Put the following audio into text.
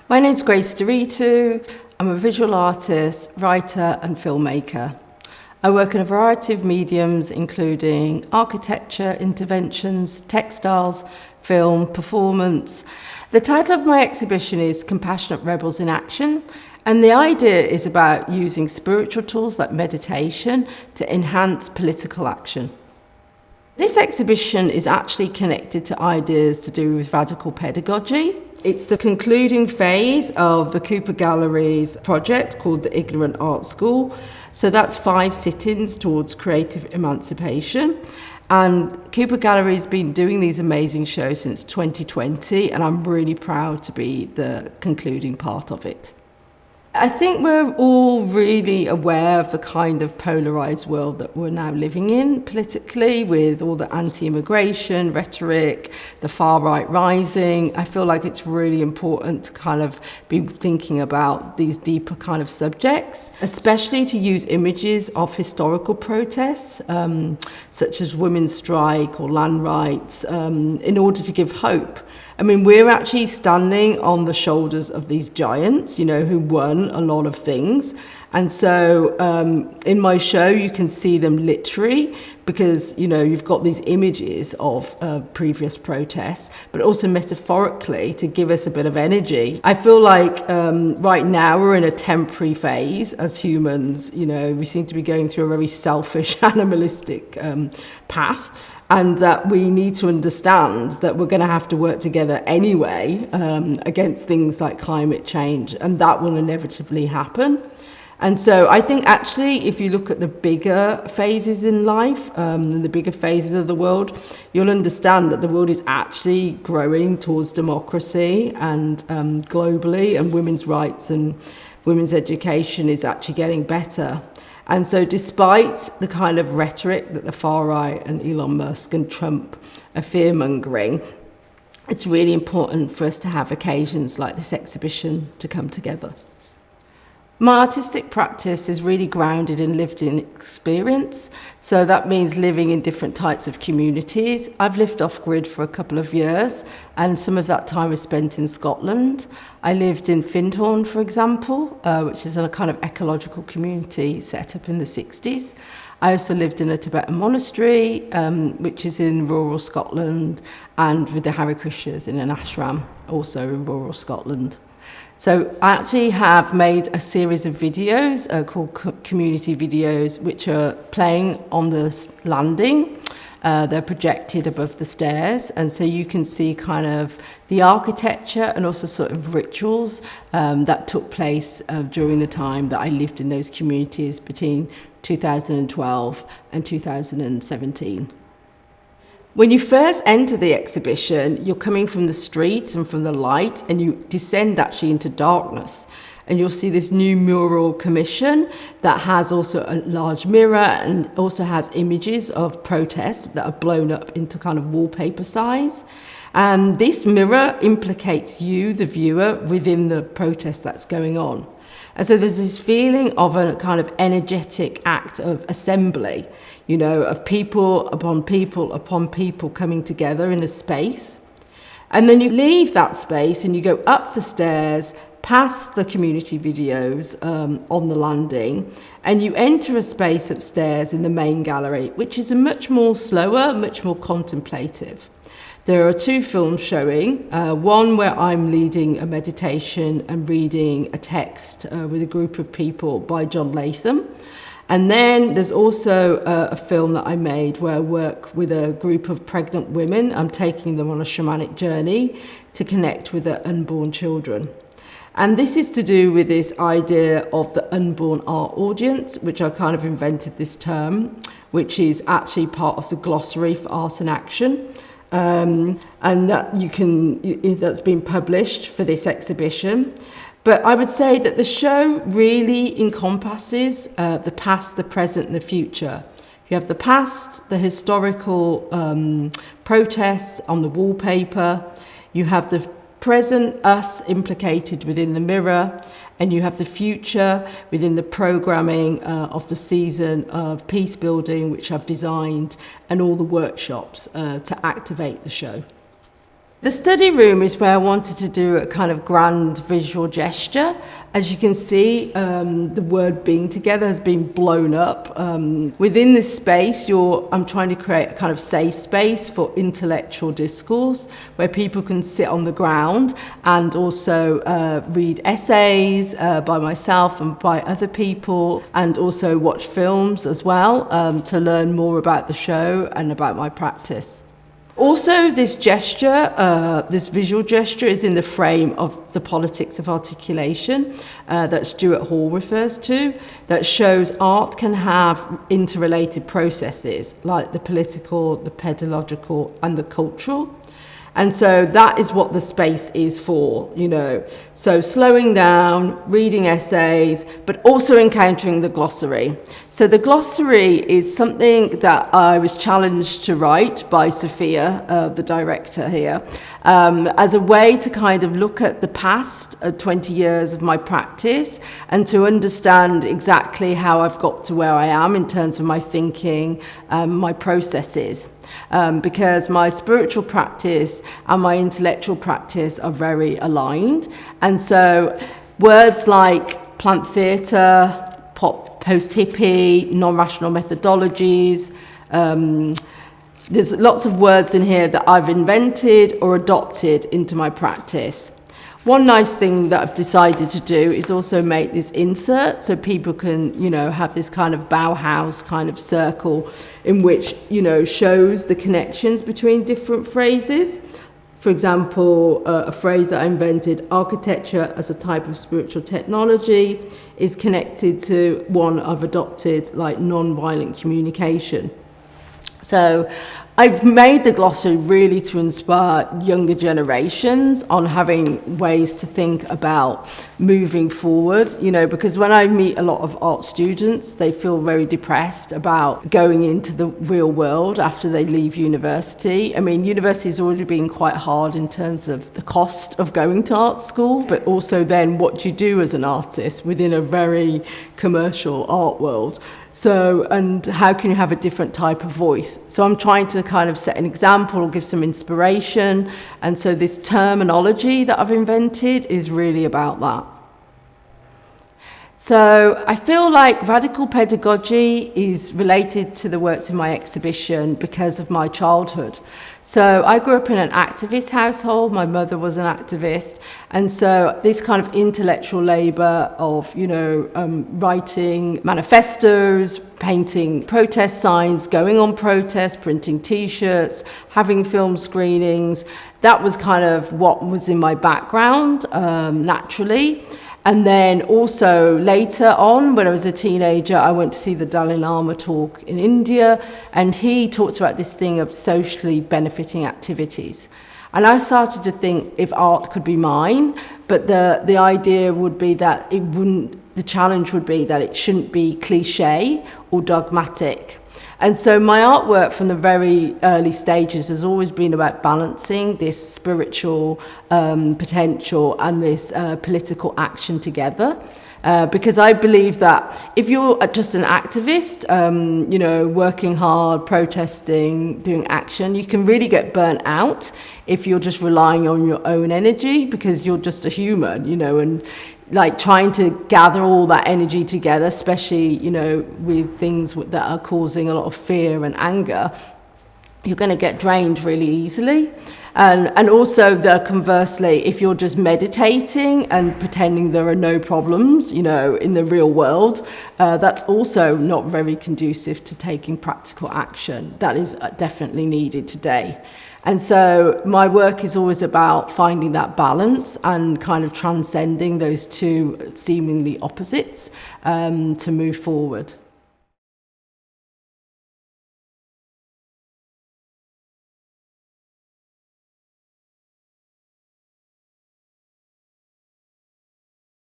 My name's Ndiritu. I'm a visual artist, writer and filmmaker. I work in a variety of mediums including architecture, interventions, textiles, film, performance. The title of my exhibition is Compassionate Rebels in Action, and the idea is about using spiritual tools like meditation to enhance political action. This exhibition is actually connected to ideas to do with radical pedagogy. It's the concluding phase of the Cooper Gallery's project called the Ignorant Art School. So that's 5 sit-ins towards creative emancipation. And Cooper Gallery's been doing these amazing shows since 2020, and I'm really proud to be the concluding part of it. I think we're all really aware of the kind of polarised world that we're now living in politically, with all the anti-immigration rhetoric, the far right rising. I feel like it's really important to kind of be thinking about these deeper kind of subjects, especially to use images of historical protests, such as women's strike or land rights, in order to give hope. I mean, we're actually standing on the shoulders of these giants, who won a lot of things. And so in my show, you can see them literally because, you've got these images of previous protests, but also metaphorically to give us a bit of energy. I feel like right now we're in a temporary phase as humans. We seem to be going through a very selfish, animalistic path. And that we need to understand that we're going to have to work together anyway against things like climate change, and that will inevitably happen. And so I think actually if you look at the bigger phases in life, the bigger phases of the world, you'll understand that the world is actually growing towards democracy and globally, and women's rights and women's education is actually getting better. And so despite the kind of rhetoric that the far right and Elon Musk and Trump are fear-mongering, it's really important for us to have occasions like this exhibition to come together. My artistic practice is really grounded in lived-in experience, so that means living in different types of communities. I've lived off-grid for a couple of years, and some of that time was spent in Scotland. I lived in Findhorn, for example, which is a kind of ecological community set up in the 60s. I also lived in a Tibetan monastery, which is in rural Scotland, and with the Hare Krishnas in an ashram, also in rural Scotland. So I actually have made a series of videos called community videos, which are playing on the landing. They're projected above the stairs, and so you can see kind of the architecture and also sort of rituals that took place during the time that I lived in those communities between 2012 and 2017. When you first enter the exhibition, you're coming from the street and from the light, and you descend actually into darkness. And you'll see this new mural commission that has also a large mirror and also has images of protests that are blown up into kind of wallpaper size. And this mirror implicates you, the viewer, within the protest that's going on. And so there's this feeling of a kind of energetic act of assembly, of people upon people upon people coming together in a space. And then you leave that space and you go up the stairs, past the community videos on the landing, and you enter a space upstairs in the main gallery, which is a much more slower, much more contemplative. There are 2 films showing, one where I'm leading a meditation and reading a text with a group of people by John Latham. And then there's also a film that I made where I work with a group of pregnant women. I'm taking them on a shamanic journey to connect with their unborn children. And this is to do with this idea of the unborn art audience, which I kind of invented this term, which is actually part of the glossary for art and action. And that's been published for this exhibition. But I would say that the show really encompasses the past, the present, and the future. You have the past, the historical protests on the wallpaper. You have the present, us implicated within the mirror. And you have the future within the programming of the season of peace building, which I've designed, and all the workshops to activate the show. The study room is where I wanted to do a kind of grand visual gesture. As you can see, the word being together has been blown up. Within this space, I'm trying to create a kind of safe space for intellectual discourse, where people can sit on the ground and also read essays by myself and by other people, and also watch films as well to learn more about the show and about my practice. Also, this gesture, this visual gesture, is in the frame of the politics of articulation that Stuart Hall refers to, that shows art can have interrelated processes like the political, the pedagogical, and the cultural. And so that is what the space is for, you know. So slowing down, reading essays, but also encountering the glossary. So the glossary is something that I was challenged to write by Sophia, the director here, as a way to kind of look at the past 20 years of my practice and to understand exactly how I've got to where I am in terms of my thinking, my processes. Because my spiritual practice and my intellectual practice are very aligned. And so words like plant theatre, post-hippie, non-rational methodologies, there's lots of words in here that I've invented or adopted into my practice. One nice thing that I've decided to do is also make this insert so people can, you know, have this kind of Bauhaus kind of circle in which, you know, shows the connections between different phrases. For example, a phrase that I invented, architecture as a type of spiritual technology, is connected to one I've adopted, like non-violent communication. So I've made the glossary really to inspire younger generations on having ways to think about moving forward, you know, because when I meet a lot of art students, they feel very depressed about going into the real world after they leave university. I mean, university has already been quite hard in terms of the cost of going to art school, but also then what you do as an artist within a very commercial art world. So, and how can you have a different type of voice? So I'm trying to kind of set an example or give some inspiration. And so this terminology that I've invented is really about that. So I feel like radical pedagogy is related to the works in my exhibition because of my childhood. So I grew up in an activist household. My mother was an activist. And so this kind of intellectual labour of, you know, writing manifestos, painting protest signs, going on protests, printing T-shirts, having film screenings, that was kind of what was in my background naturally. And then also later on, when I was a teenager, I went to see the Dalai Lama talk in India, and he talked about this thing of socially benefiting activities. And I started to think if art could be mine, but the idea would be that it wouldn't, the challenge would be that it shouldn't be cliche or dogmatic. And so my artwork from the very early stages has always been about balancing this spiritual potential and this political action together. Because I believe that if you're just an activist, you know, working hard, protesting, doing action, you can really get burnt out if you're just relying on your own energy because you're just a human, you know, and like trying to gather all that energy together, especially, you know, with things that are causing a lot of fear and anger, you're going to get drained really easily. And also, conversely, if you're just meditating and pretending there are no problems, you know, in the real world, that's also not very conducive to taking practical action. That is definitely needed today. And so my work is always about finding that balance and kind of transcending those two seemingly opposites to move forward.